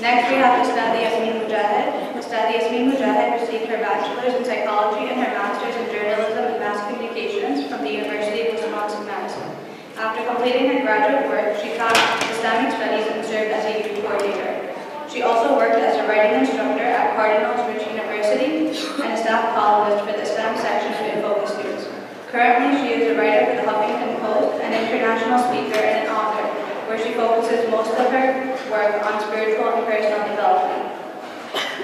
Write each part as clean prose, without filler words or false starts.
Next, we have Ustad Yasmin Mogahed. Ustad Yasmin Mogahed received her bachelor's in psychology and her master's in journalism and mass communications from the University of Wisconsin-Madison. After completing her graduate work, she taught Islamic studies and served as a youth coordinator. She also worked as a writing instructor at Cardinals Rich University and a staff columnist for the Islam section of InFocus News. Currently, she is a writer for the Huffington Post, an international speaker, and an author, where she focuses most of her work on spiritual and personal development.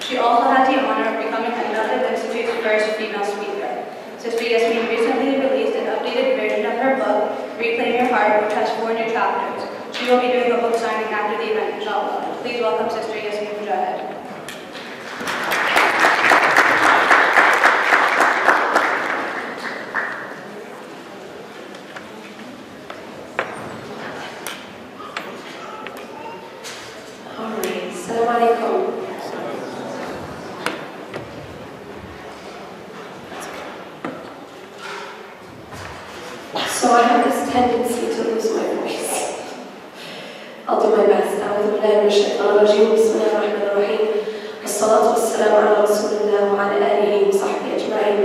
She also had the honor of becoming another Institute's first female speaker. Sister Yasmin recently released an updated version of her book, Reclaim Your Heart, which has 4 new chapters. She will be doing a book signing after the event, inshallah. Please welcome Sister Yasmin Mogahed. So I have this tendency to lose my voice. I'll do my best. أعوذ بالله من الشيطان الرجيم. بسم الله الرحمن الرحيم. والصلاة والسلام على رسول الله وعلى آله وصحبه أجمعين.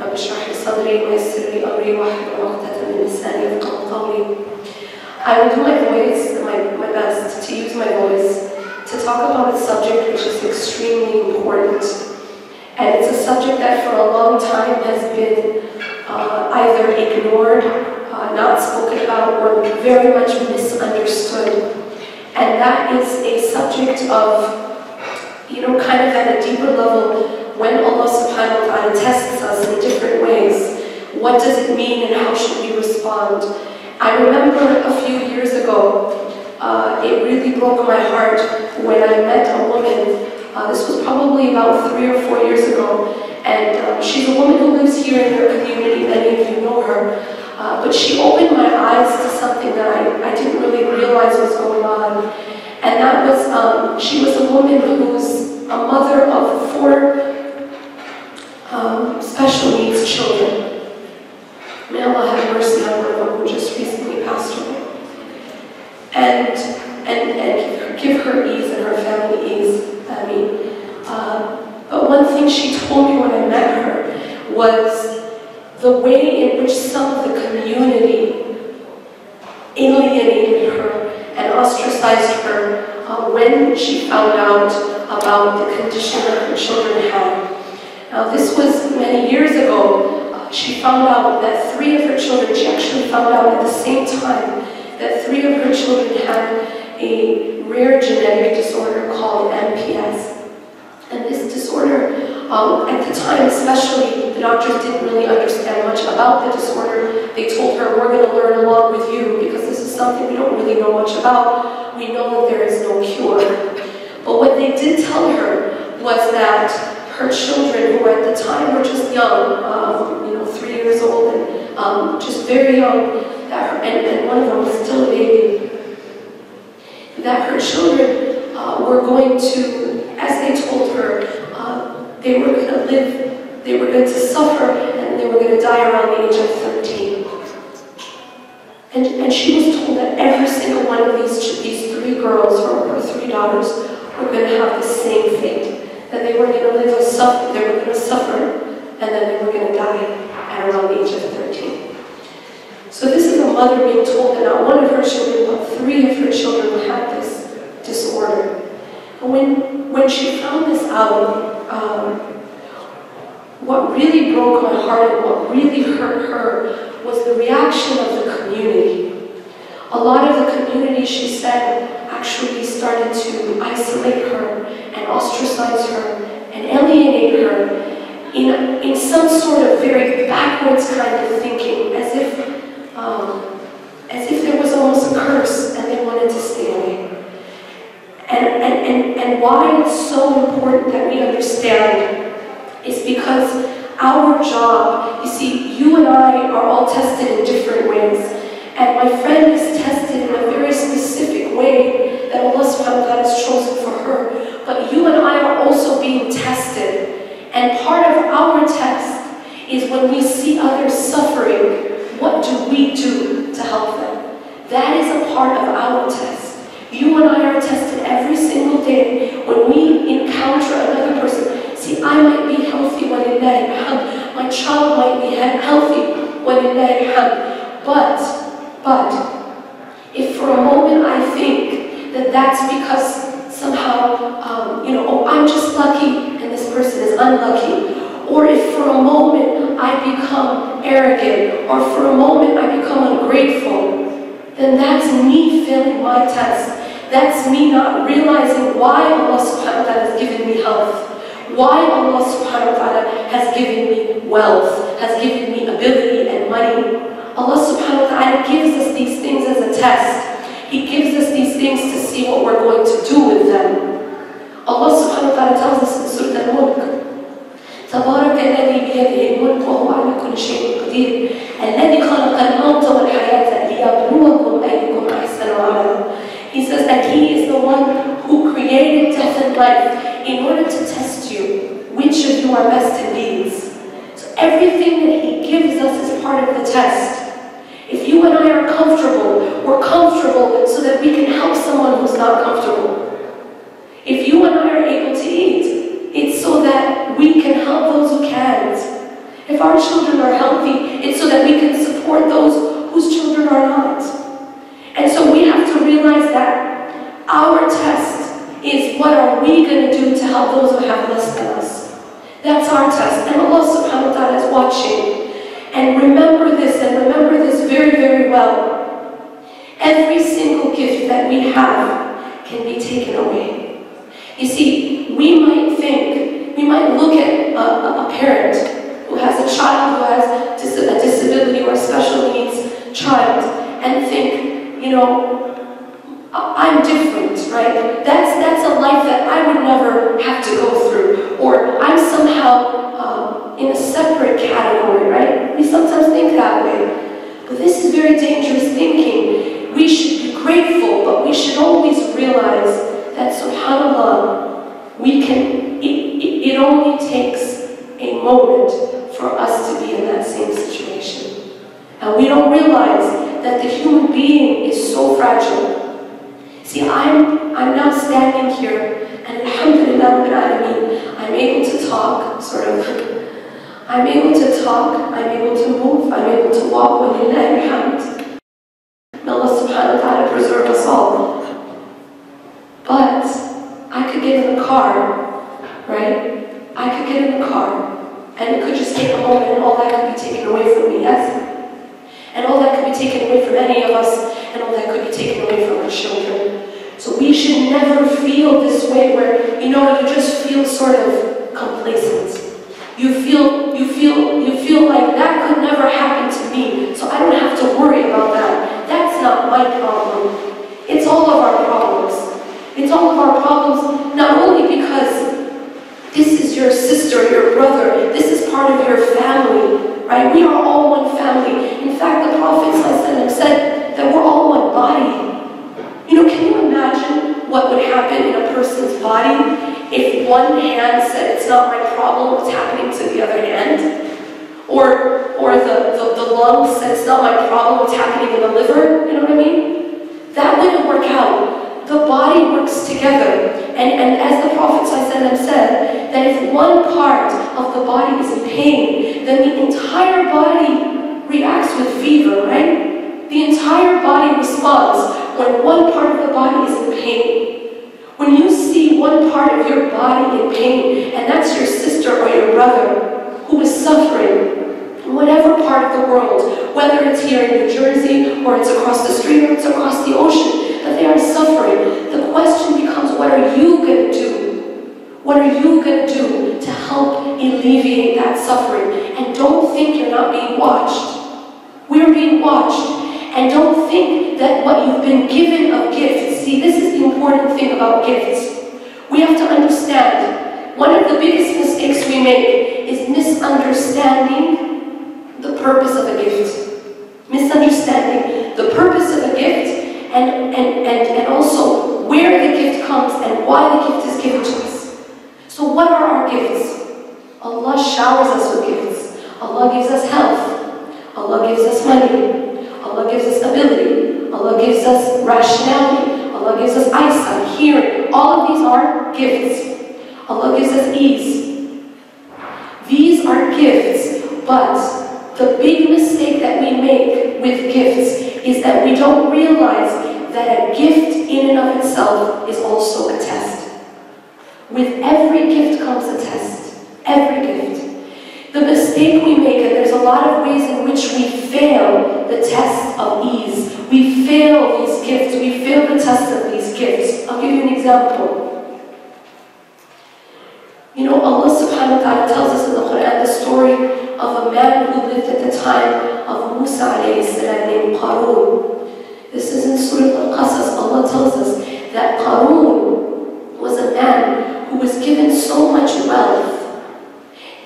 رب اشرح لي صدري ويسر لي أمري واحلل عقدة من لساني يفقهوا قولي. I will do my voice, my best to use my voice to talk about a subject which is extremely important. And it's a subject that for a long time has been either ignored, not spoken about, or very much misunderstood. And that is a subject of, kind of at a deeper level, when Allah subhanahu wa ta'ala tests us in different ways. What does it mean and how should we respond? I remember a few years ago, it really broke my heart when I met a woman. This was probably about 3 or 4 years ago. And she's a woman who lives here in her community. Many of you know her. But she opened my eyes to something that I didn't really realize was going on. And that was, she was a woman who's a mother of 4 special needs children. May Allah have mercy on one of them who just recently passed away. And give her ease and her family ease. I mean, but one thing she told me when I met her was the way in which some of the community alienated her and ostracized her when she found out about the condition that her children had. Now, this was many years ago. She found out that 3 of her children, she actually found out at the same time that 3 of her children had a rare genetic disorder called MPS. And this disorder, at the time especially, the doctors didn't really understand much about the disorder. They told her, we're going to learn along with you because this is something we don't really know much about. We know that there is no cure. But what they did tell her was that her children, who at the time were just young, 3 years old and just very young, and one of them was still a baby, that her children were going to, as they told her, they were going to live, they were going to suffer, and they were going to die around the age of 13. And she was told that every single one of these 3 girls, or her 3 daughters, were going to have the same fate. That they were going to live and suffer, they were going to suffer, and then they were going to die at around the age of 13. So this is a mother being told that not one of her children, but 3 of her children had this disorder. And when she found this out, what really broke my heart and what really hurt her was the reaction of the community. A lot of the community, she said, actually started to isolate her and ostracize her and alienate her in some sort of very backwards kind of thinking, as if there was almost a curse and they wanted to stay away. And why it's so important that we understand is because our job, you see, you and I are all tested in different ways. And my friend is tested in a very specific way that Allah subhanahu wa ta'ala has chosen for her. But you and I are also being tested. And part of our test is when we see others suffering, what do we do to help them? That is a part of our test. You and I are tested every single day when we encounter another person, see, I might be healthy, walillahi alhamd, my child might be healthy, walillahi alhamd, but if for a moment I think that that's because somehow, oh, I'm just lucky and this person is unlucky, or if for a moment I become arrogant, or for a moment I become ungrateful, then that's me failing my test. That's me not realizing why Allah subhanahu wa ta'ala has given me health, why Allah subhanahu wa ta'ala has given me wealth, has given me ability and money. Allah subhanahu wa ta'ala gives us these things as a test. He gives us these things to see what we're going to do with them. Allah subhanahu wa ta'ala tells us in Surah Al-Mulk, تبارك الذي بيده الملك وهو على كل شيء قدير الذي خلق الموت والحياة ليبلوكم أيكم أحسن عملا. He says that He is the one who created death and life in order to test you, which of you are best in deeds. So everything that He gives us is part of the test. If you and I are comfortable, we're comfortable so that we can help someone who's not comfortable. If you and I are able to eat, it's so that we can help those who can't. If our children are healthy, it's so that we can support those whose children are not. And so we have to realize that our test is what are we going to do to help those who have less than us. That's our test. And Allah subhanahu wa ta'ala is watching. And remember this, very, very well. Every single gift that we have can be taken away. You see, we might look at a parent who has a child who has a disability or a special needs child and think, I'm different, right? That's a life that I would never have to go through. Or I'm somehow in a separate category, right? We sometimes think that way. But this is very dangerous thinking. We should be grateful, but we should always realize that, subhanAllah, it only takes a moment for us to be in that same situation. And we don't realize that the human being is so fragile. See, I'm now standing here, and alhamdulillah rabbil alameen, I'm able to talk, sort of. I'm able to talk, I'm able to move, I'm able to walk, walillahi alhamd. May Allah subhanahu wa ta'ala preserve us all. But I could get in the car, right? I could get in the car, and it could just take a moment, and all that could be taken away from me, yes? And all that could be taken away from any of us, and all that could be taken away from our children. So we should never feel this way where, you just feel sort of complacent. You feel like that could never happen to me, so I don't have to worry about that. That's not my problem. It's all of our problems. It's all of our problems, not only because this is your sister, your brother, this is part of your family, right? We are all one family. In fact, the Prophet ﷺ said that we're all one body. Can you imagine what would happen in a person's body if one hand said, it's not my problem what's happening to the other hand? Or the lungs said, it's not my problem what's happening in the liver? You know what I mean? That wouldn't work out. The body works together. And as the Prophet ﷺ said, that if one part of the body is in pain, then the entire body reacts with fever, right? The entire body responds when one part of the body is in pain. When you see one part of your body in pain, and that's your sister or your brother who is suffering in whatever part of the world, whether it's here in New Jersey, or it's across the street, or it's across the ocean, but they are suffering, the question becomes, what are you going to do? What are you going to do to help alleviate that suffering? And don't think you're not being watched. We're being watched. And don't think that what you've been given of gifts, see, this is the important thing about gifts. We have to understand, one of the biggest mistakes we make is misunderstanding the purpose of a gift. Misunderstanding the purpose of a gift and also where the gift comes and why the gift is given to us. So what are our gifts? Allah showers us with gifts. Allah gives us health. Allah gives us money. Allah gives us ability. Allah gives us rationality. Allah gives us eyesight, hearing. All of these are gifts. Allah gives us ease. These are gifts, but the big mistake that we make with gifts is that we don't realize that a gift in and of itself is also a test. With every gift comes a test. Every gift. The mistake we make, and there's a lot of ways in which we fail the test of ease. We fail these gifts. We fail the test of these gifts. I'll give you an example. You know, Allah subhanahu wa ta'ala tells us in the Quran the story of a man who lived at the time of Musa alayhi salam named Qarun. This is in Surah Al-Qasas. Allah tells us that Qarun was a man who was given so much wealth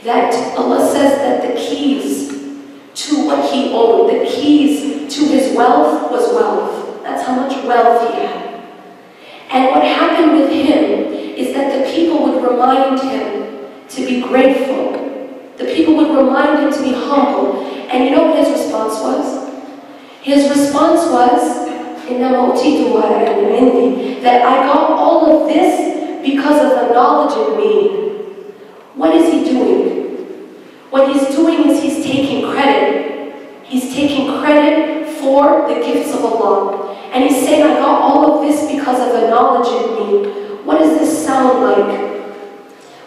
that Allah says that the keys to what he owned, the keys to his wealth was wealth. That's how much wealth he had. And what happened with him is that the people would remind him to be grateful. The people would remind him to be humble. And you know what his response was? His response was, إِنَّمَا أُوتِيتُهُ عَلَىٰ عِلْمٍ عِندِي, that I got all of this because of the knowledge in me. What is he doing? What he's doing is he's taking credit. He's taking credit for the gifts of Allah. And he's saying, I got all of this because of the knowledge in me. What does this sound like?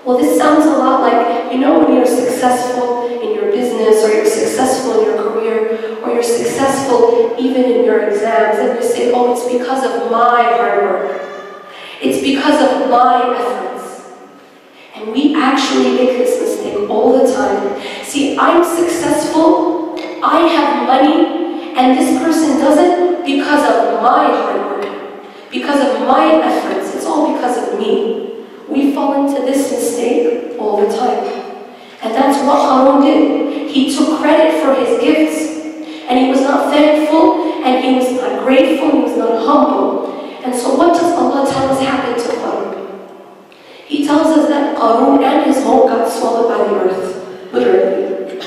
Well, this sounds a lot like, you know, when you're successful in your business, or you're successful in your career, or you're successful even in your exams, and you say, oh, it's because of my hard work. It's because of my efforts. And we actually make this mistake all the time. See, I'm successful, I have money, and this person doesn't because of my hard work, because of my efforts. It's all because of me. We fall into this mistake all the time. And that's what Qarun did. He took credit for his gifts, and he was not thankful, and he was not grateful, he was not humble. And so what does Allah tell us happened to Qarun? He tells us that Qarun and his home got swallowed by the earth, literally.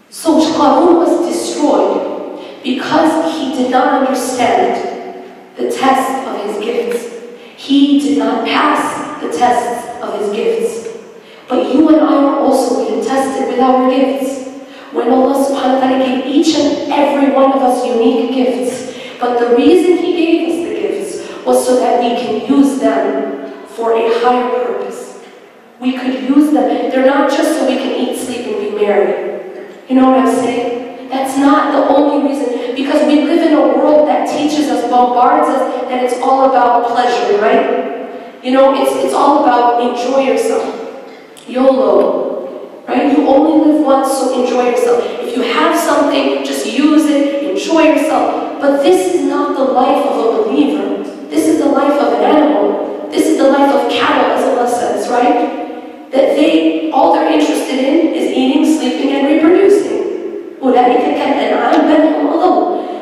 So Qarun was destroyed because he did not understand the test of his gifts. He did not pass the tests of his gifts. But you and I are also being tested with our gifts. When Allah subhanahu wa ta'ala gave each and every one of us unique gifts, but the reason He gave us the gifts was so that we can use them for a higher purpose. We could use them. They're not just so we can eat, sleep, and be merry. You know what I'm saying? That's not the only reason. Because we live in a world that teaches us, bombards us, that it's all about pleasure, right? You know, it's all about enjoy yourself. YOLO, right? You only live once, so enjoy yourself. If you have something, just use it, enjoy yourself. But this is not the life of a believer. This is the life of an animal. This is the life of cattle, as Allah says, right? That all they're interested in is eating, sleeping, and reproducing.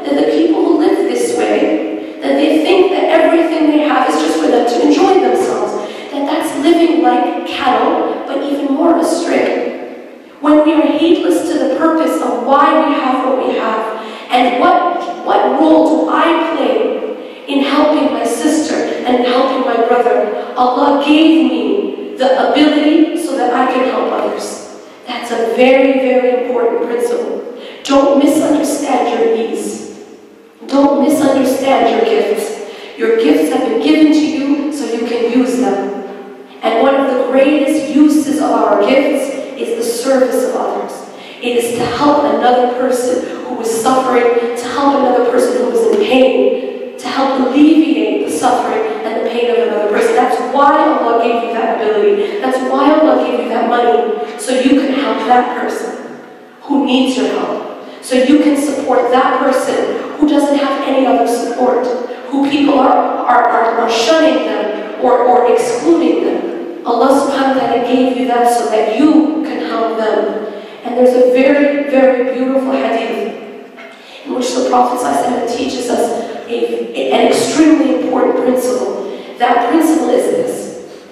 That the people who live this way, that they think that everything they have is just for them to enjoy themselves. That's living like cattle, but even more astray. When we are heedless to the purpose of why we have what we have, and what role do I play in helping my sister and helping my brother. Allah gave me the ability so that I can help others. That's a very, very important principle. Don't misunderstand your needs. Don't misunderstand your gifts. Your gifts have been given to you so you can use them. And one of the greatest uses of our gifts is the service of others. It is to help another person who is suffering, to help another person who is in pain, to help alleviate the suffering and the pain of another person. That's why Allah gave you that ability. That's why Allah gave you that money, so you can help that person who needs your help. So you can support that person who doesn't have any other support, who people are shunning them or excluding them. Allah subhanahu wa ta'ala gave you that so that you can help them. And there's a very, very beautiful hadith in which the Prophet ﷺ teaches us an extremely important principle. That principle is this: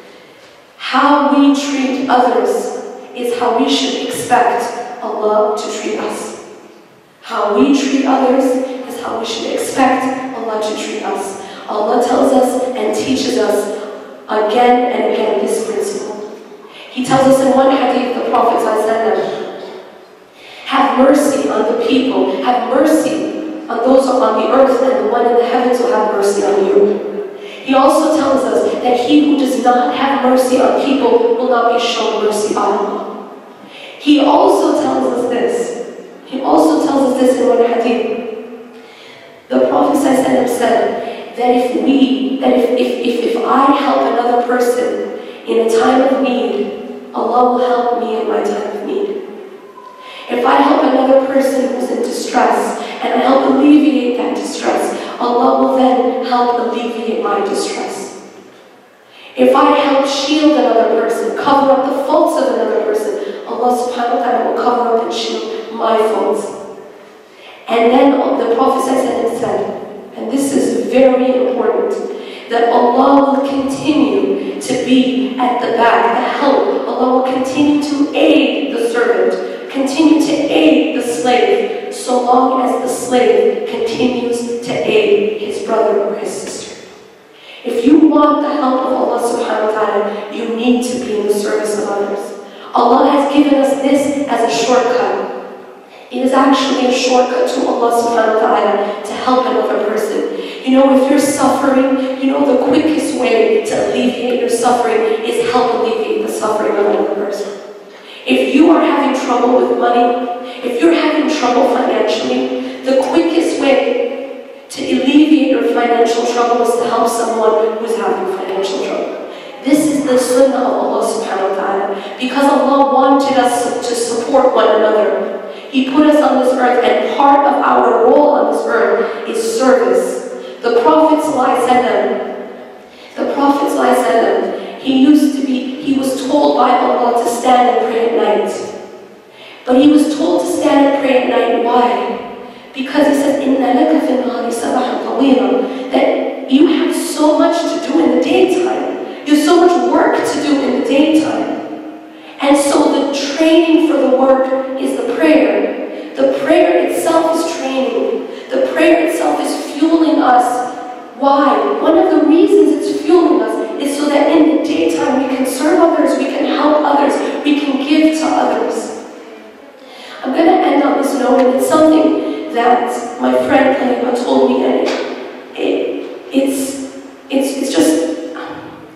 how we treat others is how we should expect Allah to treat us. How we treat others is how we should expect Allah to treat us. Allah tells us and teaches us again and again this principle. He tells us in one hadith, the Prophet ﷺ, have mercy on the people, have mercy on those on the earth, and the one in the heavens will have mercy on you. He also tells us that he who does not have mercy on people will not be shown mercy by Allah. He also tells us this. He also tells us this in one hadith. The Prophet ﷺ said that if I help another person in a time of need, Allah will help me in my time of need. If I help another person who's in distress and I help alleviate that distress, Allah will then help alleviate my distress. If I help shield another person, cover up the faults of another person, Allah subhanahu wa ta'ala will cover up and shield my faults. And then the Prophet said, and this is very important, that Allah will continue to be at the back, the help. Allah will continue to aid the servant, continue to aid the slave, so long as the slave continues to aid his brother or his sister. If you want the help of Allah subhanahu wa ta'ala, you need to be in the service of others. Allah has given us this as a shortcut. It is actually a shortcut to Allah subhanahu wa ta'ala to help another person. You know, if you're suffering, you know the quickest way to alleviate your suffering is help alleviate the suffering of another person. If you are having trouble with money, if you're having trouble financially, the quickest way to alleviate your financial trouble is to help someone who's having financial trouble. This is the sunnah of Allah subhanahu wa ta'ala. Because Allah wanted us to support one another, He put us on this earth, and part of our role on this earth is service. The Prophet ﷺ, he was told by Allah to stand and pray at night. But he was told to stand and pray at night. Why? Because he says, إِنَّ لَكَ فِي النَّهَارِ سَبْحًا طَوِيلًا, that you have so much to do in the daytime. You have so much work to do in the daytime. And so the training for the work is the prayer. The prayer itself is training. The prayer itself is fueling us. Why? One of the reasons it's fueling us is so that in the daytime we can serve others, we can help others, we can give to others. I'm going to end on this note, and it's something that my friend Khalifa told me, and it's just,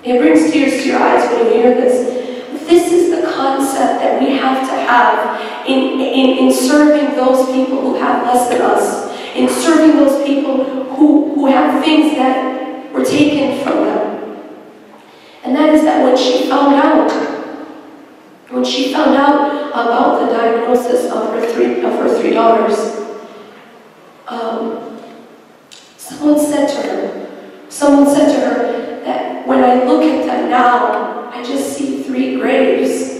it brings tears to your eyes when you hear this. This is the concept that we have to have in serving those people who have less than us, in serving those people who have things that were taken from them. And that is that when she found out about the diagnosis of her three daughters, someone said to her that when I look at them now, I just see 3 graves.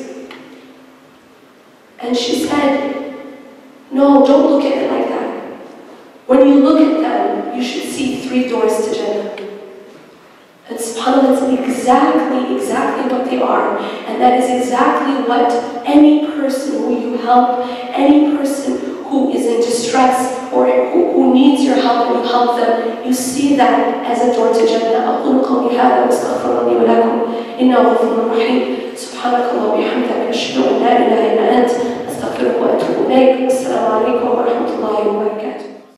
And she said, no, don't look at it like that. When you look at them, you should see 3 doors to Jannah. And subhanAllah, that's exactly what they are. And that is exactly what any person who you help, any person who is in distress or who needs your help and you help them, you see that as a door to Jannah. أقول قولي هذا واستغفر الله ولكم إنه غفور رحيم. سبحانك اللهم وبحمدك أشهد أن لا إله إلا أنت أستغفرك وأتوب إليك. السلام عليكم ورحمة الله وبركاته.